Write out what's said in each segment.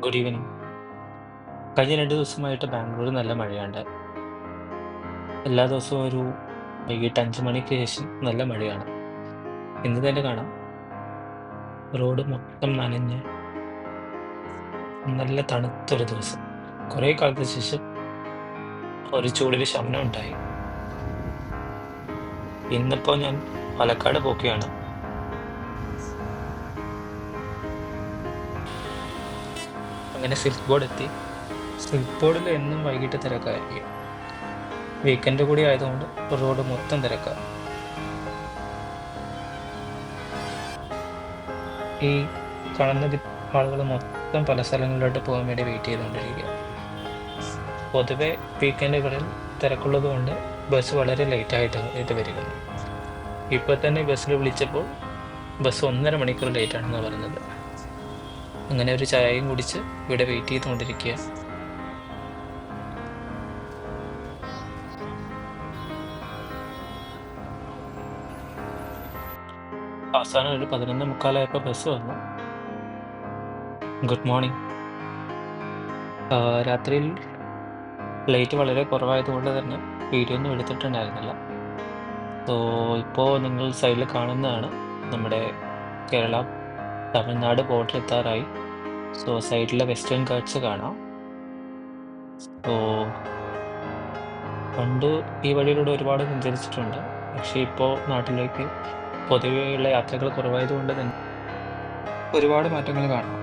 Good evening. കഴിഞ്ഞ 2 ദിവസമായിട്ട് ബാംഗ്ലൂർ നല്ല മഴയുണ്ട്. എല്ലാ ദിവസവും ഒരു വൈകിട്ട് 5 മണിക്ക് ശേഷം നല്ല മഴയാണ്. ഇന്ന് തന്നെ കാണാം റോഡ് മൊത്തം നനഞ്ഞ് നല്ല തണുത്തൊരു ദിവസം. കുറേ കാലത്തിന് ശേഷം ഒരു ചൂടിന് ശമനം ഉണ്ടായി. ഇന്നിപ്പോ ഞാൻ പാലക്കാട് പോവുകയാണ്. അങ്ങനെ സിൽക്ക് ബോർഡ് എത്തി. സിൽക്ക് ബോർഡിൽ എന്നും വൈകിട്ട് തിരക്കായിരിക്കും. വീക്കെൻഡ് കൂടി ആയതുകൊണ്ട് റോഡ് മൊത്തം തിരക്കാ. ഈ കാണുന്ന ആളുകൾ മൊത്തം പല സ്ഥലങ്ങളിലോട്ട് പോകാൻ വേണ്ടി വെയിറ്റ് ചെയ്തുകൊണ്ടിരിക്കുക. പൊതുവെ വീക്കെൻഡുകളിൽ തിരക്കുള്ളത് കൊണ്ട് ബസ് വളരെ ലേറ്റായിട്ട് വരികയുള്ളൂ. ഇപ്പോൾ തന്നെ ബസ്സിൽ വിളിച്ചപ്പോൾ ബസ് 1.5 മണിക്കൂർ ലേറ്റാണെന്ന് പറഞ്ഞത്. അങ്ങനെ ഒരു ചായയും കുടിച്ച് ഇവിടെ വെയിറ്റ് ചെയ്തുകൊണ്ടിരിക്കുക. അവസാനം ഒരു 11:45 ബസ് വന്നു. Good morning. രാത്രിയിൽ ലൈറ്റ് വളരെ കുറവായതുകൊണ്ട് തന്നെ വീഡിയോ ഒന്നും എടുത്തിട്ടുണ്ടായിരുന്നില്ല. സോ ഇപ്പോൾ നിങ്ങൾ സൈഡിൽ കാണുന്നതാണ് നമ്മുടെ കേരള തമിഴ്നാട് ബോർഡർ എത്താറായി. സോ സൈഡിലെ വെസ്റ്റേൺ ഗാട്സ് കാണാം. സോ പണ്ട് ഈ വഴിയിലൂടെ ഒരുപാട് സഞ്ചരിച്ചിട്ടുണ്ട്. പക്ഷേ ഇപ്പോൾ നാട്ടിലേക്ക് പൊതുവെയുള്ള യാത്രകൾ കുറവായതുകൊണ്ട് തന്നെ ഒരുപാട് മാറ്റങ്ങൾ കാണാം.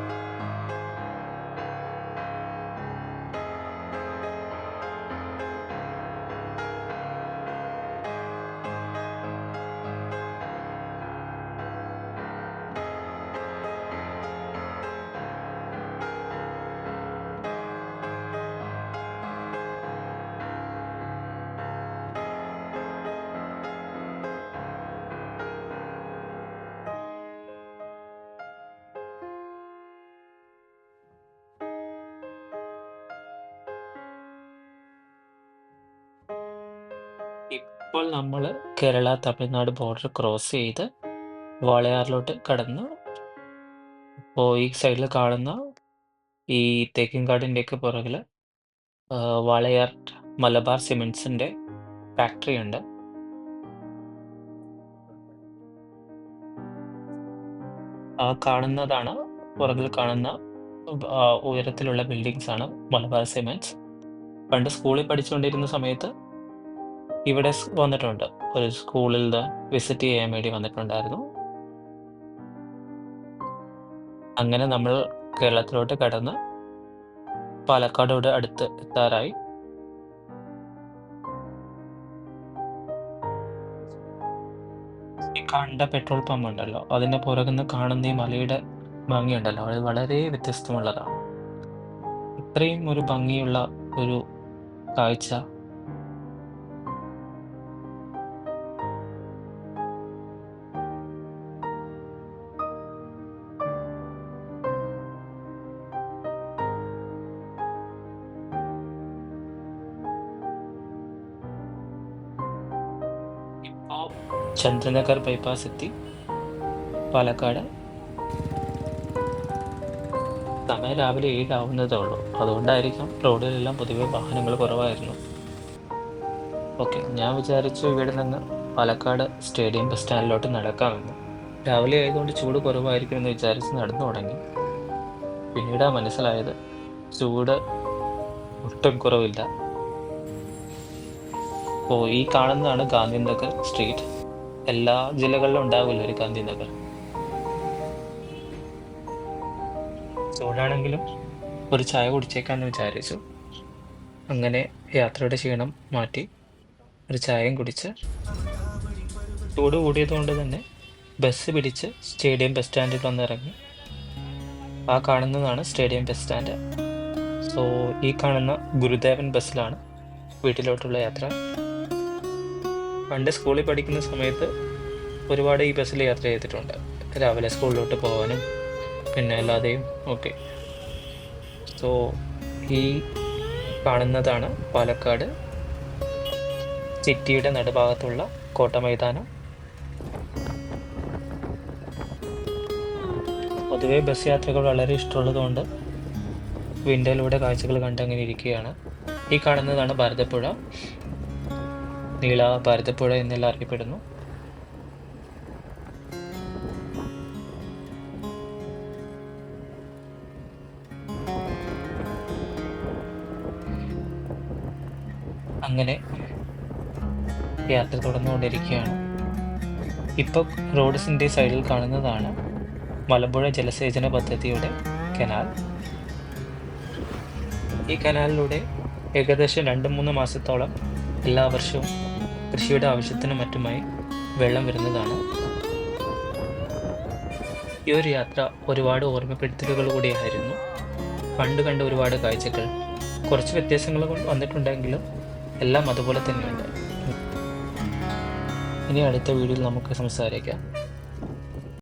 ഇപ്പോൾ നമ്മൾ കേരള തമിഴ്നാട് ബോർഡർ ക്രോസ് ചെയ്ത് വാളയാറിലോട്ട് കടന്നു. അപ്പോൾ ഈ സൈഡിൽ കാണുന്ന ഈ തേക്കിൻകാടിൻ്റെയൊക്കെ പുറകിൽ വാളയാർ മലബാർ സിമെൻറ്റ്സിൻ്റെ ഫാക്ടറി ഉണ്ട്. ആ കാണുന്നതാണ് പുറകിൽ കാണുന്ന ഉയരത്തിലുള്ള ബിൽഡിങ്സ് ആണ് മലബാർ സിമെൻറ്റ്സ്. പണ്ട് സ്കൂളിൽ പഠിച്ചുകൊണ്ടിരുന്ന സമയത്ത് ഇവിടെ വന്നിട്ടുണ്ട്. ഒരു സ്കൂളിൽ വിസിറ്റ് ചെയ്യാൻ വേണ്ടി വന്നിട്ടുണ്ടായിരുന്നു. അങ്ങനെ നമ്മൾ കേരളത്തിലോട്ട് കടന്ന് പാലക്കാടോട് അടുത്ത് എത്താറായി. ഈ കാണേണ്ട പെട്രോൾ പമ്പ് ഉണ്ടല്ലോ, അതിൻ്റെ പുറകുന്ന് കാണുന്ന ഈ മലയുടെ ഭംഗിയുണ്ടല്ലോ, അത് വളരെ വ്യത്യസ്തമുള്ളതാണ്. ഇത്രയും ഒരു ഭംഗിയുള്ള ഒരു കാഴ്ച ഇപ്പോൾ ചന്ദ്രനഗർ ബൈപ്പാസ് എത്തി പാലക്കാട്. സമയം രാവിലെ 7 ആവുന്നതേ ഉള്ളൂ. അതുകൊണ്ടായിരിക്കാം റോഡിലെല്ലാം പൊതുവെ വാഹനങ്ങൾ കുറവായിരുന്നു. ഓക്കെ, ഞാൻ വിചാരിച്ചു ഇവിടെ നിന്ന് പാലക്കാട് സ്റ്റേഡിയം ബസ് സ്റ്റാൻഡിലോട്ട് നടക്കാമെന്ന്. രാവിലെ ആയതുകൊണ്ട് ചൂട് കുറവായിരിക്കും എന്ന് വിചാരിച്ച് നടന്നു തുടങ്ങി. പിന്നീടാണ് മനസ്സിലായത് ചൂട് ഒട്ടും കുറവില്ല. അപ്പോൾ ഈ കാണുന്നതാണ് ഗാന്ധിനഗർ സ്ട്രീറ്റ്. എല്ലാ ജില്ലകളിലും ഉണ്ടാവില്ല ഒരു ഗാന്ധിനഗർ. ചൂടാണെങ്കിലും ഒരു ചായ കുടിച്ചേക്കാന്ന് വിചാരിച്ചു. അങ്ങനെ യാത്രയുടെ ക്ഷീണം മാറ്റി ഒരു ചായയും കുടിച്ച് ചൂട് കൂടിയതുകൊണ്ട് തന്നെ ബസ് പിടിച്ച് സ്റ്റേഡിയം ബസ് സ്റ്റാൻഡിൽ വന്നിറങ്ങി. ആ കാണുന്നതാണ് സ്റ്റേഡിയം ബസ് സ്റ്റാൻഡ്. സോ ഈ കാണുന്ന ഗുരുദേവൻ ബസ്സിലാണ് വീട്ടിലോട്ടുള്ള യാത്ര. പണ്ട് സ്കൂളിൽ പഠിക്കുന്ന സമയത്ത് ഒരുപാട് ഈ ബസ്സിൽ യാത്ര ചെയ്തിട്ടുണ്ട്. രാവിലെ സ്കൂളിലോട്ട് പോകാനും പിന്നെ അല്ലാതെയും ഒക്കെ. സോ ഈ കാണുന്നതാണ് പാലക്കാട് സിറ്റിയുടെ നടുഭാഗത്തുള്ള കോട്ട മൈതാനം. പൊതുവെ ബസ് യാത്രകൾ വളരെ ഇഷ്ടമുള്ളതുകൊണ്ട് വിൻഡോയിലൂടെ കാഴ്ചകൾ കണ്ടങ്ങനെ ഇരിക്കുകയാണ്. ഈ കാണുന്നതാണ് ഭാരതപ്പുഴ. നീള ഭാരതപ്പുഴ എന്നെല്ലാം അറിയപ്പെടുന്നു. അങ്ങനെ യാത്ര തുടർന്നുകൊണ്ടിരിക്കുകയാണ്. ഇപ്പോൾ റോഡ്സിൻ്റെ സൈഡിൽ കാണുന്നതാണ് മലമ്പുഴ ജലസേചന പദ്ധതിയുടെ കനാൽ. ഈ കനാലിലൂടെ ഏകദേശം 2-3 മാസത്തോളം എല്ലാ വർഷവും കൃഷിയുടെ ആവശ്യത്തിനും മറ്റുമായി വെള്ളം വരുന്നതാണ്. ഈ ഒരു യാത്ര ഒരുപാട് ഓർമ്മപ്പെടുത്തലുകൾ കൂടിയായിരുന്നു. പണ്ട് കണ്ട ഒരുപാട് കാഴ്ചകൾ, കുറച്ച് വ്യത്യാസങ്ങൾ വന്നിട്ടുണ്ടെങ്കിലും എല്ലാം അതുപോലെ തന്നെയുണ്ട്. ഇനി അടുത്ത വീഡിയോയിൽ നമുക്ക് സംസാരിക്കാം.